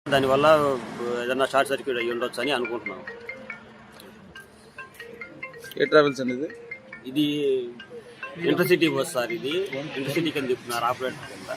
దానివల్ల ఏదైనా short circuit అయ్యి ఉండొచ్చు అని అనుకుంటున్నాం. ఏ ట్రావెల్స్ అండి ఇది ఇంటర్సిటీ బస్ సార్. ఇది ఇంటర్సిటీ కింద తిప్పుతున్నారు ఆపరేటర్ కింద.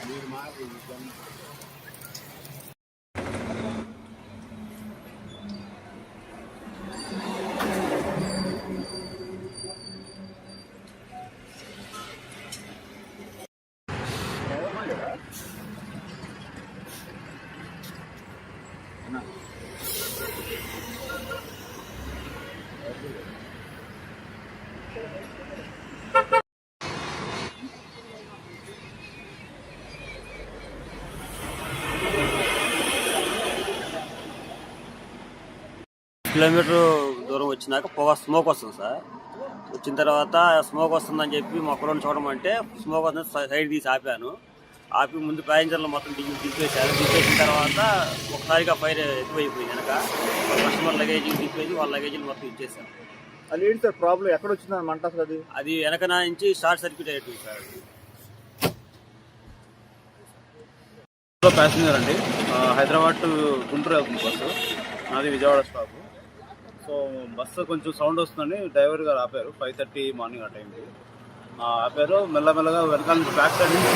కిలోమీటర్ దూరం వచ్చినాక పొగ స్మోక్ వస్తుంది సార్. వచ్చిన తర్వాత స్మోక్ వస్తుందని చెప్పి మొక్కలను చూడమంటే స్మోక్ వస్తుంది సైడ్ తీసి ఆపాను. ఆపి ముందు ప్యాసింజర్లు మొత్తం దింపేశారు. దింపేసిన తర్వాత ఒకసారిగా ఫైర్ ఎక్కువైపోయింది. వెనక కస్టమర్ లగేజ్ దింపేసి వాళ్ళ లగేజీలు మొత్తం ఇచ్చేసాం. అది ఏంటి సార్ ప్రాబ్లం? ఎక్కడ వచ్చింది మంట అసలు? అది వెనక నుంచి షార్ట్ సర్క్యూట్ అయిపోయింది సార్. ప్యాసింజర్ అండి, హైదరాబాద్ టు గుంటూరు వెళ్తుంది బస్సు. నాది విజయవాడ స్టాప్. సో బస్సు కొంచెం సౌండ్ వస్తుందని డ్రైవర్ గారు ఆపారు. 5:30 మార్నింగ్ ఆ టైంకి ఆపారు. మెల్లమెల్లగా వెనకాల నుంచి బ్యాక్ సైడ్ నుంచి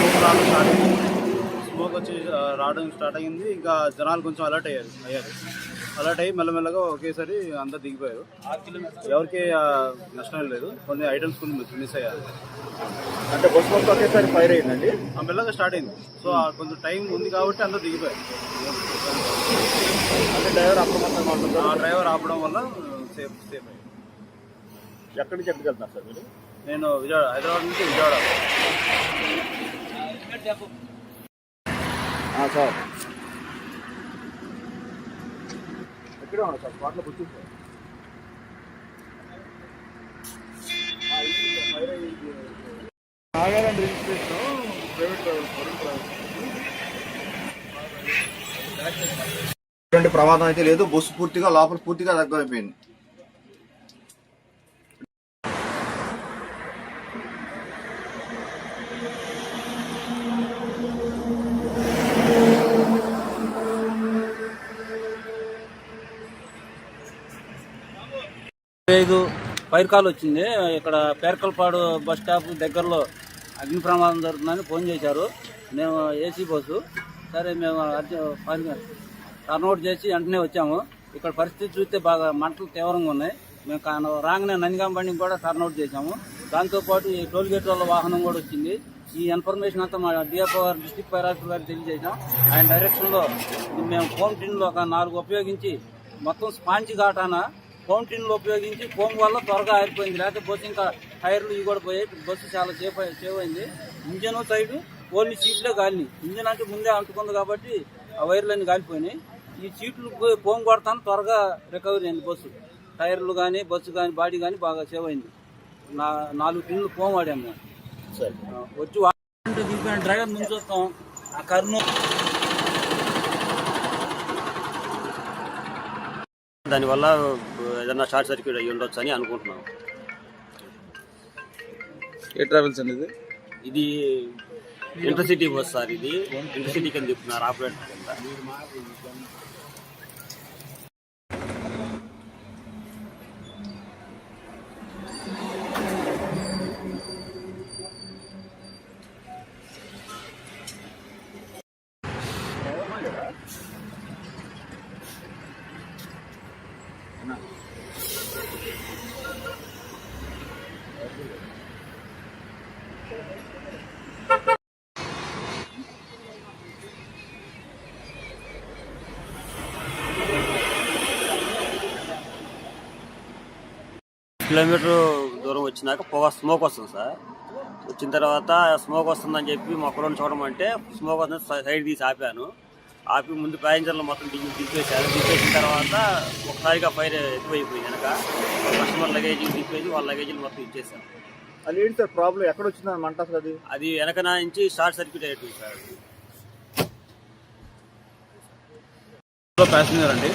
స్మోక్ వచ్చి రావడం స్టార్ట్ అయ్యింది. ఇంకా జనాలు కొంచెం అలర్ట్ అయ్యారు. అలర్ట్ అయ్యి మెల్లమెల్లగా ఒకేసారి అందరు దిగిపోయారు. ఎవరికి నష్టం లేదు. కొన్ని ఐటమ్స్ కొన్ని మిస్ అయ్యారు. అంటే బస్ మొత్తం ఒకేసారి ఫైర్ అయిందండి. మెల్లగా స్టార్ట్ అయింది. సో కొంచెం టైం ఉంది కాబట్టి అందరూ దిగిపోయారు. అంటే డ్రైవర్ అప్రమత్తంగా ఉంటుంది. డ్రైవర్ ఆపడం వల్ల సేఫ్ అయ్యింది. ఎక్కడి నుంచి ఎక్కడికి వెళ్తున్నారు సార్ మీరు? నేను హైదరాబాద్ నుంచి విజయవాడ. సార్ ఎక్కడే ఉన్నారు సార్? స్పాట్లో కూర్చుంది సార్. నాగాలాండ్ రిజిస్ట్రేషన్ ప్రైవేట్ ఎటువంటి ప్రమాదం అయితే లేదు. బస్సు పూర్తిగా లోపల పూర్తిగా దగ్గరైపోయింది. ఫైర్ కాల్ వచ్చింది. ఇక్కడ పేర్కల్పాడు బస్ స్టాప్ దగ్గరలో అగ్ని ప్రమాదం జరుగుతుందని ఫోన్ చేశారు. మేము ఏసీ బస్సు సరే మేము టర్న్అవుట్ చేసి వెంటనే వచ్చాము. ఇక్కడ పరిస్థితి చూస్తే బాగా మంటలు తీవ్రంగా ఉన్నాయి. మేము రాగానే నందిగాం బండిని కూడా టర్న్అవుట్ చేశాము. దాంతోపాటు ఈ టోల్ గేట్ వాళ్ళ వాహనం కూడా వచ్చింది. ఈ ఇన్ఫర్మేషన్ అంతా మా డిఎఫ్ఓ గారు, డిస్ట్రిక్ట్ ఫైర్ ఆఫీసర్ గారు తెలియజేసాం. ఆయన డైరెక్షన్లో మేము ఫోమ్ టిన్లు ఒక 4 ఉపయోగించి మొత్తం స్పాంజ్ ఘాటాన ఫోమ్ టిన్లు ఉపయోగించి ఫోమ్ వల్ల త్వరగా ఆరిపోయింది. లేకపోతే బస్సు ఇంకా టైర్లు ఇవి కూడా పోయాయి. బస్సు చాలా సేఫ్ అయింది. ఇంజన్ సైడ్ ఓన్లీ సీట్లే కాలినాయి. ఇంజన్ అంటే ముందే అంటుకుంది కాబట్టి ఆ వైర్లన్నీ కాలిపోయినాయి. ఈ సీట్లు ఫోమ్ కొడతాను త్వరగా రికవరీ అయింది బస్సు. టైర్లు కానీ బస్సు కానీ బాడీ కానీ బాగా సేవ్ అయింది. 4 టిన్లు ఫోమ్ వాడాము మేము. వచ్చి దిగిపోయిన డ్రైవర్ నుంచి వస్తాం. ఆ కర్నూలు దానివల్ల ఏదైనా షార్ట్ సర్క్యూట్ అయ్యి ఉండొచ్చు అని అనుకుంటున్నాం. ఏ ట్రావెల్స్ అండి ఇది ఇంటర్సిటీ బస్ సార్. ఇది ఇంటర్సిటీ కింద తిప్పుతున్నారు ఆపరేటర్ కింద. కిలోమీటర్ దూరం వచ్చినాక పొగ స్మోక్ వస్తుంది సార్. వచ్చిన తర్వాత స్మోక్ వస్తుందని చెప్పి మొక్కలను చూడమంటే స్మోక్ వస్తుంది సైడ్ తీసి ఆపాను. ఆపి ముందు ప్యాసింజర్లు మొత్తం దింపేశారు. దింపేసిన తర్వాత ఒకసారిగా ఫైర్ ఎక్కువైపోయింది. వెనక కస్టమర్ లగేజ్ దింపేసి వాళ్ళ లగేజీలు మొత్తం ఇచ్చేసాం. అది ఏంటి సార్ ప్రాబ్లం? ఎక్కడ వచ్చింది మంట అసలు? అది వెనక నుంచి షార్ట్ సర్క్యూట్ అయిపోయింది సార్. ప్యాసింజర్ అండి,